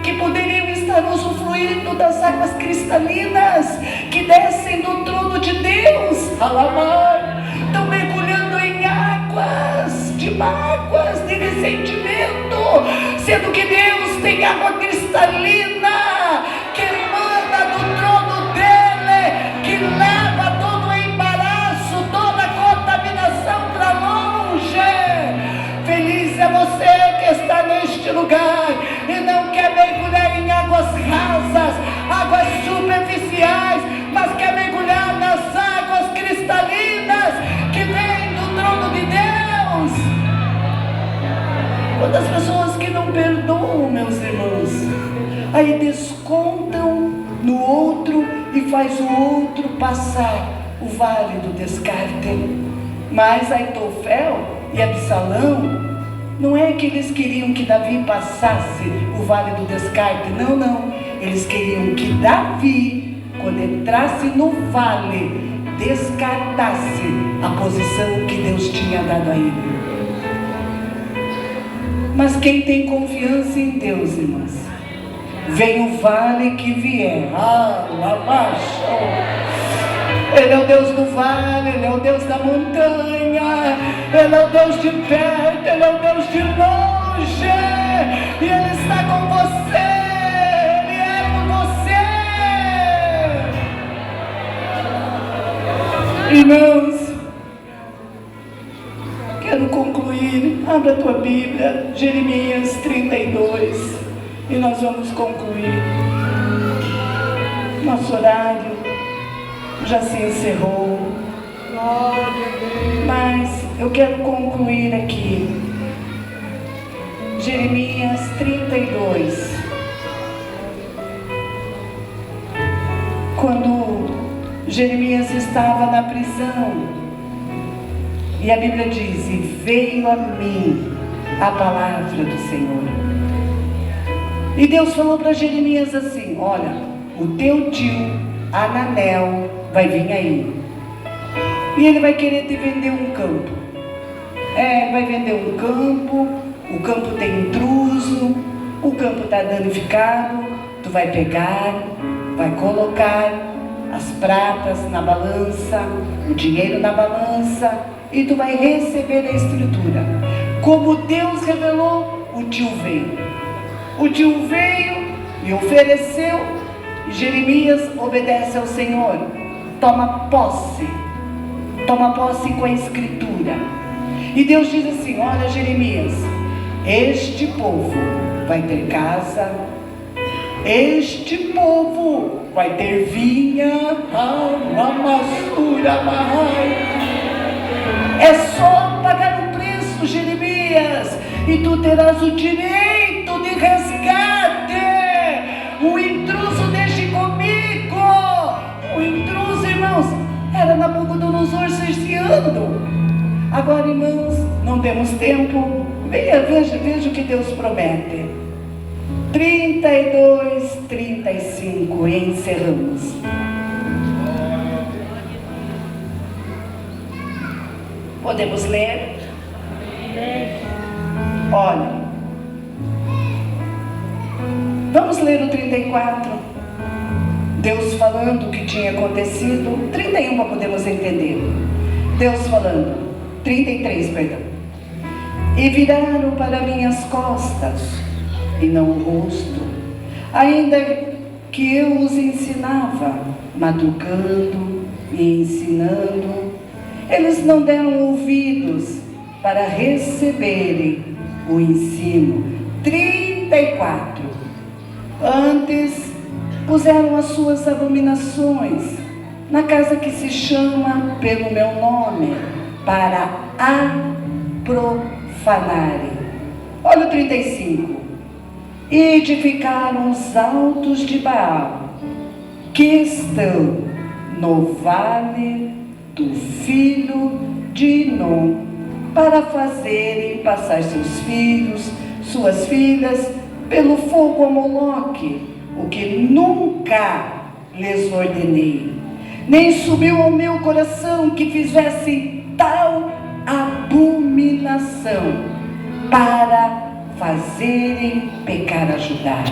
S1: que poderiam estar usufruindo das águas cristalinas que descem do trono de Deus, alamar, estão mergulhando em águas de mágoas, de ressentimento, sendo que Deus tem água cristalina que emana do trono dele, que leva todo o embaraço, toda a contaminação para longe. Feliz é você que está neste lugar e não quer mergulhar em águas rasas, águas superficiais, mas quer mergulhar nas águas cristalinas que vêm do trono de Deus. Quantas pessoas que não perdoam, meus irmãos, aí descontam no outro e faz o outro passar o vale do descarte. Mas Aitofel e Absalão, não é que eles queriam que Davi passasse o vale do descarte, não, eles queriam que Davi, quando entrasse no vale, descartasse a posição que Deus tinha dado a ele. Mas quem tem confiança em Deus, irmãos, vem o vale que vier, Ele é o Deus do vale, Ele é o Deus da montanha, Ele é o Deus de perto, Ele é o Deus de longe, e Ele está com você, Ele é por você. Irmãos, quero concluir. Abra a tua Bíblia, Jeremias 32, e nós vamos concluir. Nosso horário já se encerrou, mas eu quero concluir aqui. Jeremias 32. Quando Jeremias estava na prisão, e a Bíblia diz: e veio a mim a palavra do Senhor. E Deus falou para Jeremias assim: olha, o teu tio Ananel vai vir aí, e ele vai querer te vender um campo. Vai vender um campo, o campo tem intruso, o campo está danificado. Tu vai pegar, vai colocar as pratas na balança, o dinheiro na balança, e tu vai receber a escritura. Como Deus revelou, o tio veio. O tio veio e ofereceu, e Jeremias obedece ao Senhor. Toma posse com a escritura. E Deus diz assim: olha, Jeremias, este povo vai ter casa, este povo vai ter vinha, é só pagar o preço, Jeremias, e tu terás o direito de resgate. O intruso deixe comigo. O intruso, irmãos, era Nabucodonosor cerceando. Agora, irmãos, não temos tempo. Veja o que Deus promete. 32, 35, e encerramos. Podemos ler? Olha, vamos ler o 34. Deus falando o que tinha acontecido. 31 podemos entender. Deus falando. 33, perdão. E viraram para minhas costas, e não o rosto, ainda que eu os ensinava, madrugando e ensinando. Eles não deram ouvidos para receberem o ensino. 34. Antes puseram as suas abominações na casa que se chama pelo meu nome, para a profanarem. Olha o 35. E edificaram os altos de Baal, que estão no vale do filho de Inom, para fazerem passar seus filhos, suas filhas, pelo fogo a Moloque, o que nunca lhes ordenei. Nem subiu ao meu coração que fizessem tal abominação, para fazerem pecar a Judá.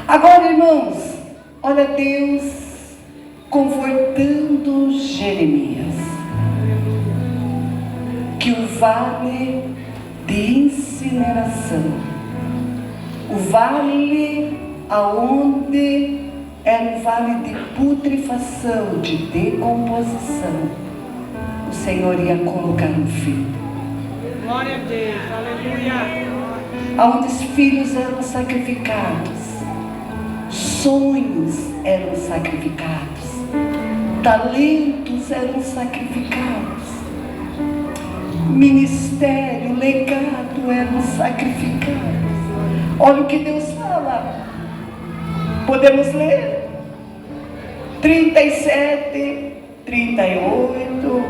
S1: Agora, irmãos, olha Deus confortando Jeremias, que o vale de incineração, o vale aonde era um vale de putrefação, de decomposição, o Senhor ia colocar um fim.
S2: Glória a Deus, aleluia.
S1: Onde os filhos eram sacrificados, sonhos eram sacrificados, talentos eram sacrificados, ministério, legado eram sacrificados. Olha o que Deus fala. Podemos ler? 37, 38,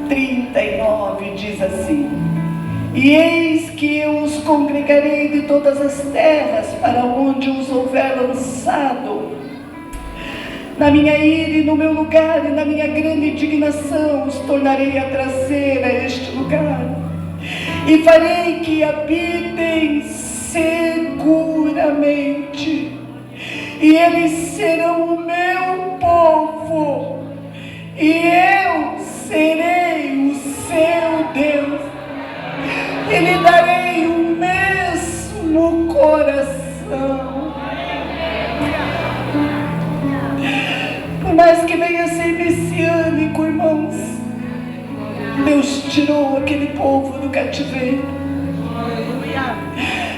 S1: 39 diz assim: e eis que eu os congregarei de todas as terras para onde os houver lançado. Na minha ira e no meu lugar e na minha grande indignação os tornarei a trazer a este lugar. E farei que habitem seguramente. E eles serão o meu povo. E eu serei o seu Deus. E lhe darei o mesmo coração. Por mais que venha a ser messiânico, irmãos, Deus tirou aquele povo do cativeiro.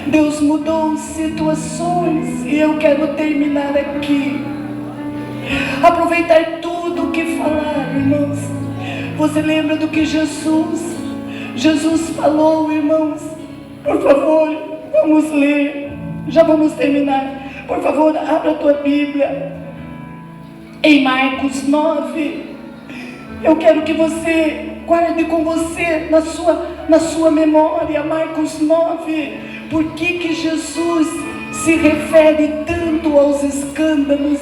S1: Deus mudou situações. E eu quero terminar aqui. Aproveitar tudo o que falaram, irmãos. Você lembra do que Jesus falou, irmãos? Por favor, vamos ler. Já vamos terminar. Por favor, abra a tua Bíblia em Marcos 9. Eu quero que você guarde com você na sua memória Marcos 9. Por que Jesus se refere tanto aos escândalos?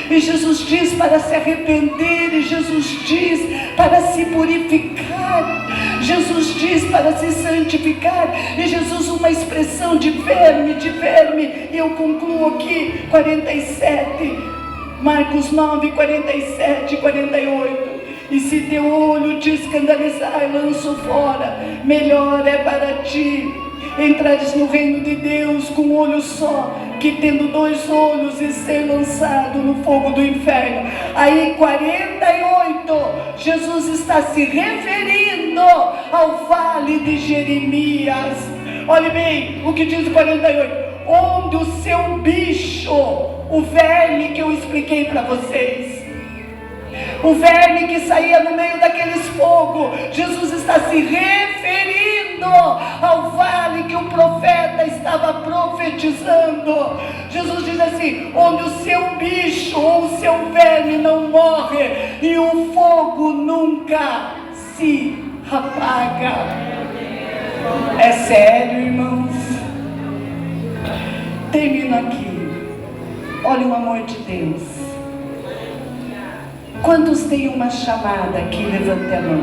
S1: E Jesus diz para se arrepender, e Jesus diz para se purificar, Jesus diz para se santificar, e Jesus uma expressão de verme, e eu concluo aqui, 47, Marcos 9, 47 e 48. E se teu olho te escandalizar, lança-o fora, melhor é para ti entrares no reino de Deus com um olho só, que tendo 2 olhos e ser lançado no fogo do inferno. Aí 48, Jesus está se referindo ao vale de Jeremias. Olhe bem o que diz o 48: onde o seu bicho, o verme que eu expliquei para vocês, o verme que saía no meio daqueles fogos, Jesus está se referindo ao vale que o profeta estava profetizando. Jesus diz assim: onde o seu bicho ou o seu verme não morre e o fogo nunca se apaga. É sério, irmãos. Termino aqui. Olha o amor de Deus. Quantos têm uma chamada aqui? Levante a mão.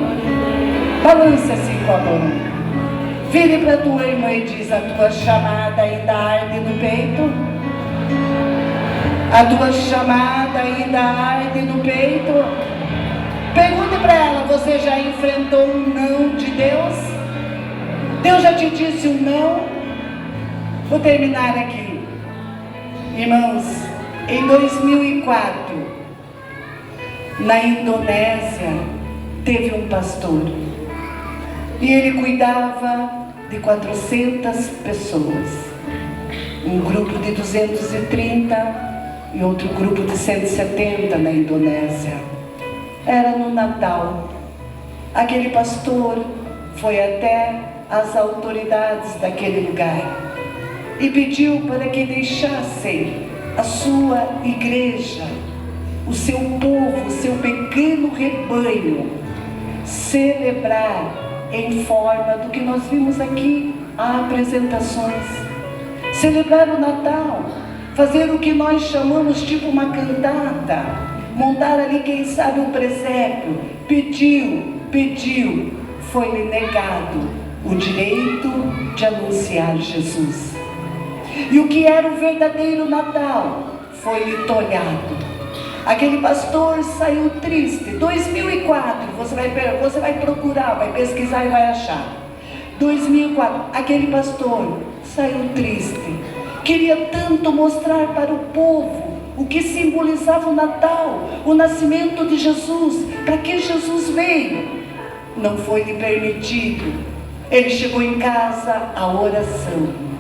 S1: Balance assim com a mão. Vire para a tua irmã e diz: a tua chamada ainda arde no peito? A tua chamada ainda arde no peito? Pergunte para ela: você já enfrentou um não de Deus? Deus já te disse um não? Vou terminar aqui. Irmãos, em 2004, na Indonésia, teve um pastor. E ele cuidava de 400 pessoas. Um grupo de 230 e outro grupo de 170 na Indonésia. Era no Natal. Aquele pastor foi até as autoridades daquele lugar e pediu para que deixassem a sua igreja, o seu povo, o seu pequeno rebanho, celebrar em forma do que nós vimos aqui, apresentações, celebrar o Natal, fazer o que nós chamamos tipo uma cantata, montar ali, quem sabe, um presépio. Pediu, foi-lhe negado o direito de anunciar Jesus. E o que era o verdadeiro Natal foi-lhe tolhado. Aquele pastor saiu triste. 2004, você vai procurar, vai pesquisar e vai achar. 2004, aquele pastor saiu triste. Queria tanto mostrar para o povo o que simbolizava o Natal, o nascimento de Jesus, para que Jesus veio. Não foi lhe permitido. Ele chegou em casa, a oração.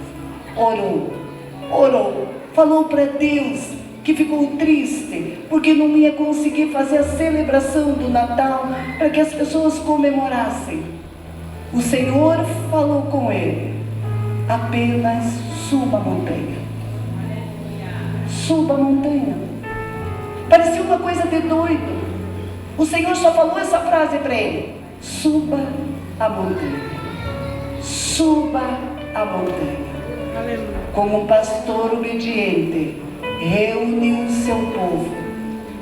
S1: Orou, falou para Deus que ficou triste, porque não ia conseguir fazer a celebração do Natal para que as pessoas comemorassem. O Senhor falou com ele: apenas suba a montanha. Suba a montanha. Parecia uma coisa de doido. O Senhor só falou essa frase para ele: suba a montanha. Suba a montanha.
S2: Aleluia.
S1: Como um pastor obediente, reuniu o seu povo,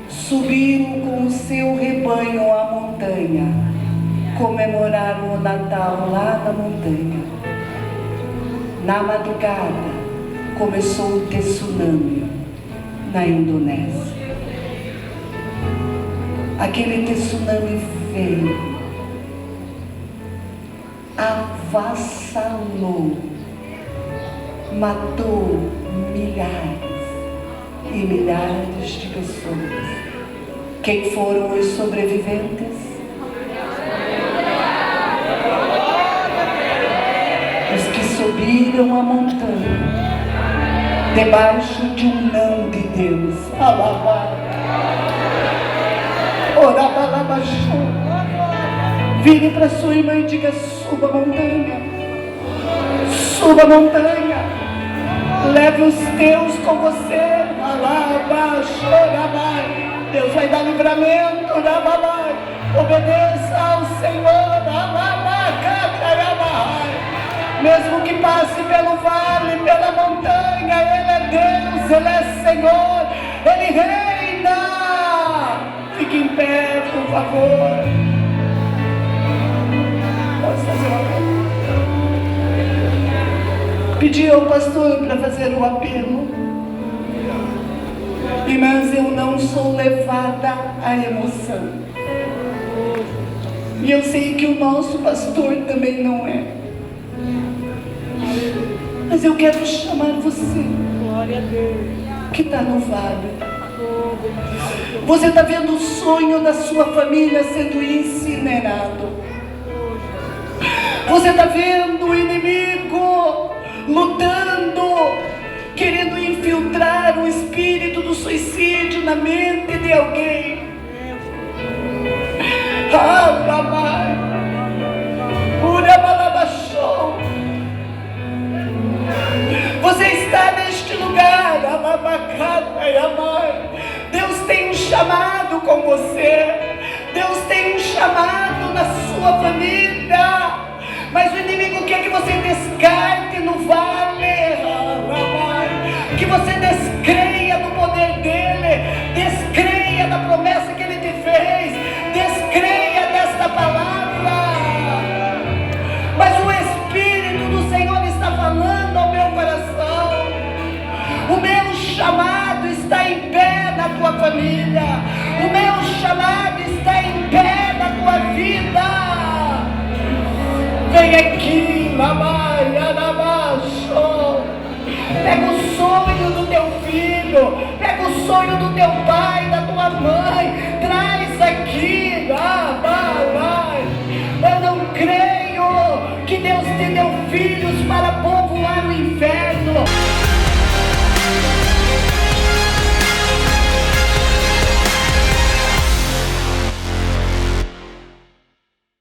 S1: subiram com o seu rebanho à montanha, comemoraram o Natal lá na montanha. Na madrugada, começou o tsunami na Indonésia. Aquele tsunami veio, avassalou, matou milhares e milhares de pessoas. Quem foram os sobreviventes? Os que subiram a montanha debaixo de um não de Deus. Vire para sua irmã e diga: suba a montanha. Suba a montanha. Leve os teus com você. Deus vai dar livramento. Obedeça ao Senhor. Mesmo que passe pelo vale, pela montanha, Ele é Deus, Ele é Senhor, Ele reina. Fique em pé, por favor. Posso fazer uma pergunta? Pedi ao pastor para fazer o apelo. Irmãs, eu não sou levada à emoção. E eu sei que o nosso pastor também não é. Mas eu quero chamar você,
S2: Glória a Deus.
S1: que está no vale. Você está vendo o sonho da sua família sendo incinerado. Você está vendo o inimigo lutando, querendo infiltrar o espírito do suicídio na mente de alguém. Papai. Você está neste lugar, Deus tem um chamado com você, Deus tem um chamado na sua família, mas o inimigo quer que você descarte no vale, que você descreia do poder dele, descreia da promessa que ele te fez, descreia desta palavra. Vem aqui, Lamai, Anabaxo. Pega o sonho do teu filho, pega o sonho do teu pai, da tua mãe, traz aqui,